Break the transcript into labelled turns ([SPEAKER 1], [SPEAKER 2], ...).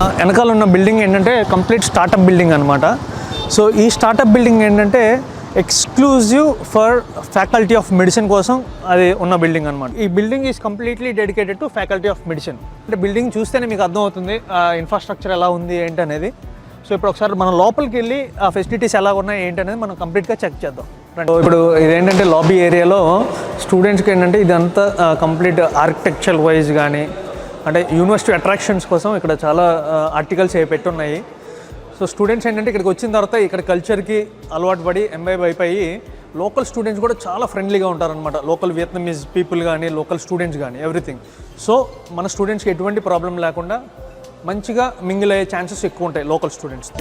[SPEAKER 1] వెనకాల ఉన్న బిల్డింగ్ ఏంటంటే కంప్లీట్ స్టార్టప్ బిల్డింగ్ అనమాట. సో ఈ స్టార్టప్ బిల్డింగ్ ఏంటంటే exclusive for faculty of medicine కోసం అది ఉన్న బిల్డింగ్ అనమాట. ఈ building is completely dedicated to faculty of medicine. అంటే బిల్డింగ్ చూస్తేనే మీకు అర్థమవుతుంది ఇన్ఫ్రాస్ట్రక్చర్ ఎలా ఉంది ఏంటనేది. సో ఇప్పుడు ఒకసారి మనం లోపలికి వెళ్ళి ఆ ఫెసిలిటీస్ ఎలా ఉన్నాయి ఏంటనేది మనం కంప్లీట్గా చెక్ చేద్దాం. ఇప్పుడు ఇదేంటంటే లాబీ ఏరియాలో స్టూడెంట్స్కి ఏంటంటే ఇదంతా కంప్లీట్ ఆర్కిటెక్చర్ వైజ్ కానీ అంటే యూనివర్సిటీ అట్రాక్షన్స్ కోసం ఇక్కడ చాలా ఆర్టికల్స్ పెట్టున్నాయి. సో స్టూడెంట్స్ ఏంటంటే ఇక్కడికి వచ్చిన తర్వాత ఇక్కడ కల్చర్కి అలవాటు పడి ఎంబైబ్ అయిపోయి లోకల్ స్టూడెంట్స్ కూడా చాలా ఫ్రెండ్లీగా ఉంటారనమాట. లోకల్ వియత్నమీస్ పీపుల్ కానీ లోకల్ స్టూడెంట్స్ కానీ ఎవ్రీథింగ్. సో మన స్టూడెంట్స్కి ఎటువంటి ప్రాబ్లం లేకుండా మంచిగా మింగిల్ అయ్యే ఛాన్సెస్ ఎక్కువ ఉంటాయి లోకల్ స్టూడెంట్స్.